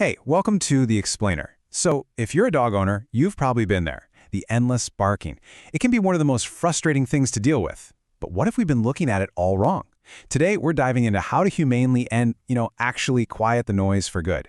Hey, welcome to The Explainer. So, if you're a dog owner, you've probably been there. The endless barking. It can be one of the most frustrating things to deal with. But what if we've been looking at it all wrong? Today, we're diving into how to humanely and, actually quiet the noise for good.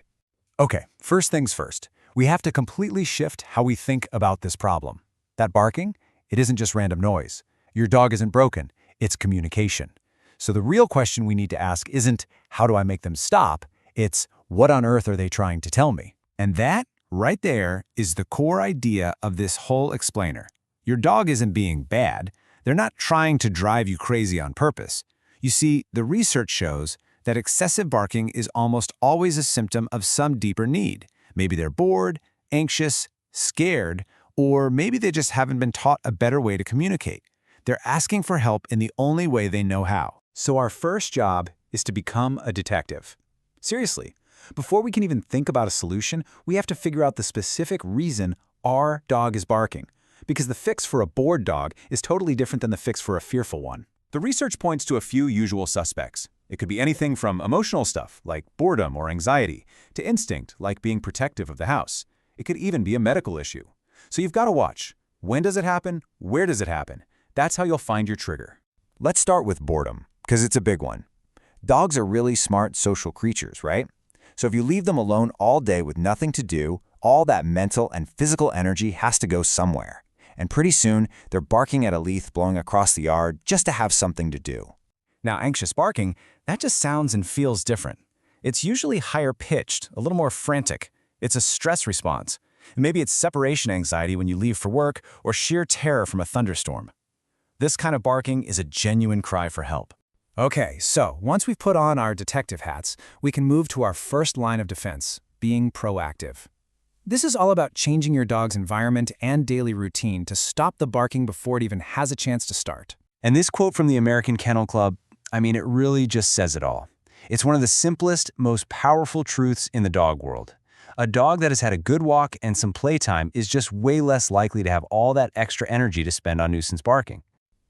Okay, first things first. We have to completely shift how we think about this problem. That barking, it isn't just random noise. Your dog isn't broken, it's communication. So the real question we need to ask isn't, how do I make them stop? It's, what on earth are they trying to tell me? And that, right there, is the core idea of this whole explainer. Your dog isn't being bad. They're not trying to drive you crazy on purpose. You see, the research shows that excessive barking is almost always a symptom of some deeper need. Maybe they're bored, anxious, scared, or maybe they just haven't been taught a better way to communicate. They're asking for help in the only way they know how. So our first job is to become a detective. Seriously, before we can even think about a solution, we have to figure out the specific reason our dog is barking. Because the fix for a bored dog is totally different than the fix for a fearful one. The research points to a few usual suspects. It could be anything from emotional stuff, like boredom or anxiety, to instinct, like being protective of the house. It could even be a medical issue. So you've got to watch. When does it happen? Where does it happen? That's how you'll find your trigger. Let's start with boredom, because it's a big one. Dogs are really smart social creatures, right? So if you leave them alone all day with nothing to do, all that mental and physical energy has to go somewhere. And pretty soon, they're barking at a leaf blowing across the yard just to have something to do. Now, anxious barking, that just sounds and feels different. It's usually higher pitched, a little more frantic. It's a stress response. Maybe it's separation anxiety when you leave for work or sheer terror from a thunderstorm. This kind of barking is a genuine cry for help. Okay, so once we've put on our detective hats, we can move to our first line of defense, being proactive. This is all about changing your dog's environment and daily routine to stop the barking before it even has a chance to start. And this quote from the American Kennel Club, it really just says it all. It's one of the simplest, most powerful truths in the dog world. A dog that has had a good walk and some playtime is just way less likely to have all that extra energy to spend on nuisance barking.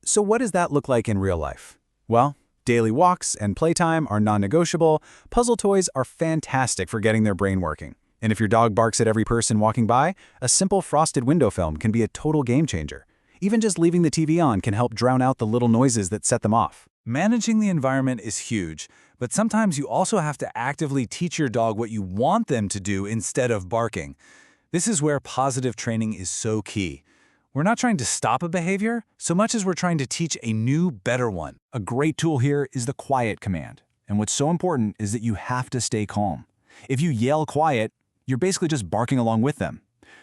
So what does that look like in real life? Well, daily walks and playtime are non-negotiable. Puzzle toys are fantastic for getting their brain working. And if your dog barks at every person walking by, a simple frosted window film can be a total game changer. Even just leaving the TV on can help drown out the little noises that set them off. Managing the environment is huge, but sometimes you also have to actively teach your dog what you want them to do instead of barking. This is where positive training is so key. We're not trying to stop a behavior so much as we're trying to teach a new, better one. A great tool here is the quiet command. And what's so important is that you have to stay calm. If you yell quiet, you're basically just barking along with them.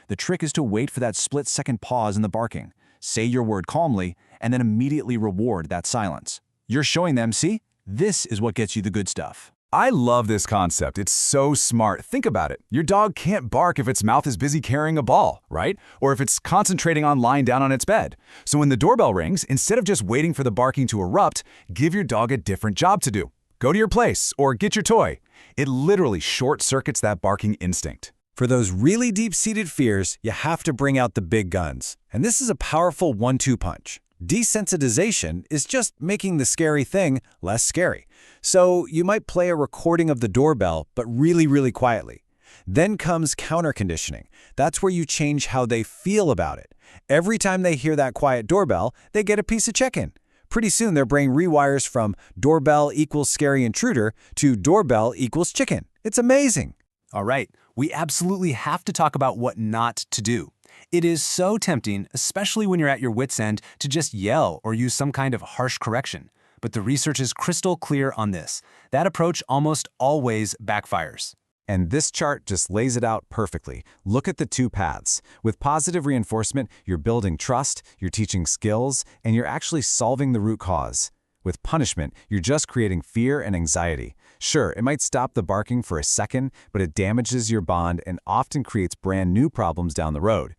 The trick is to wait for that split-second pause in the barking. Say your word calmly, and then immediately reward that silence. You're showing them, see? This is what gets you the good stuff. I love this concept. It's so smart. Think about it. Your dog can't bark if its mouth is busy carrying a ball, right? Or if it's concentrating on lying down on its bed. So when the doorbell rings, instead of just waiting for the barking to erupt, give your dog a different job to do. Go to your place or get your toy. It literally short-circuits that barking instinct. For those really deep-seated fears, you have to bring out the big guns. And this is a powerful 1-2 punch. Desensitization is just making the scary thing less scary. So you might play a recording of the doorbell, but really, really quietly. Then comes counter-conditioning. That's where you change how they feel about it. Every time they hear that quiet doorbell, they get a piece of chicken. Pretty soon, their brain rewires from doorbell equals scary intruder to doorbell equals chicken. It's amazing. All right, we absolutely have to talk about what not to do. It is so tempting, especially when you're at your wit's end, to just yell or use some kind of harsh correction. But the research is crystal clear on this. That approach almost always backfires. And this chart just lays it out perfectly. Look at the two paths. With positive reinforcement, you're building trust, you're teaching skills, and you're actually solving the root cause. With punishment, you're just creating fear and anxiety. Sure, it might stop the barking for a second, but it damages your bond and often creates brand new problems down the road.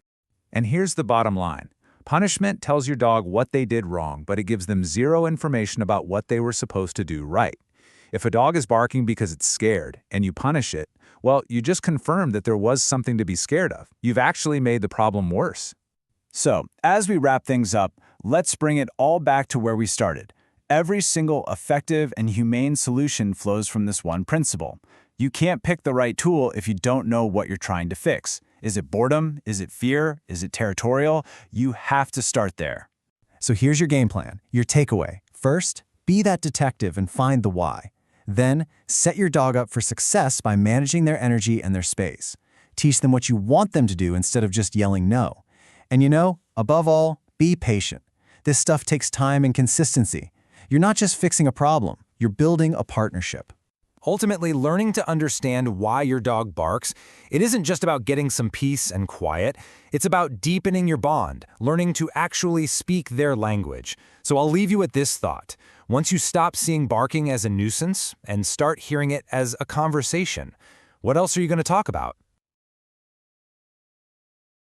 And here's the bottom line. Punishment tells your dog what they did wrong, but it gives them zero information about what they were supposed to do right. If a dog is barking because it's scared, and you punish it, well, you just confirmed that there was something to be scared of. You've actually made the problem worse. So, as we wrap things up, let's bring it all back to where we started. Every single effective and humane solution flows from this one principle. You can't pick the right tool if you don't know what you're trying to fix. Is it boredom? Is it fear? Is it territorial? You have to start there. So here's your game plan, your takeaway. First, be that detective and find the why. Then, set your dog up for success by managing their energy and their space. Teach them what you want them to do instead of just yelling no. And above all, be patient. This stuff takes time and consistency. You're not just fixing a problem, you're building a partnership. Ultimately, learning to understand why your dog barks, it isn't just about getting some peace and quiet. It's about deepening your bond, learning to actually speak their language. So I'll leave you with this thought. Once you stop seeing barking as a nuisance and start hearing it as a conversation, what else are you going to talk about?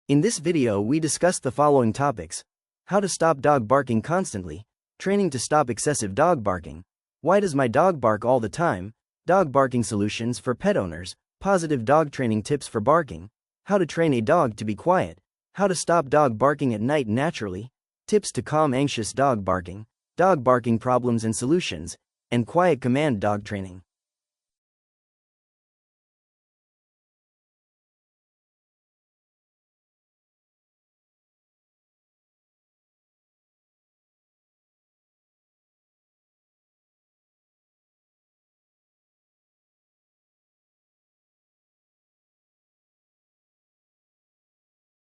In this video, we discussed the following topics: how to stop dog barking constantly, training to stop excessive dog barking, why does my dog bark all the time, dog barking solutions for pet owners, positive dog training tips for barking, how to train a dog to be quiet, how to stop dog barking at night naturally, tips to calm anxious dog barking problems and solutions, and quiet command dog training.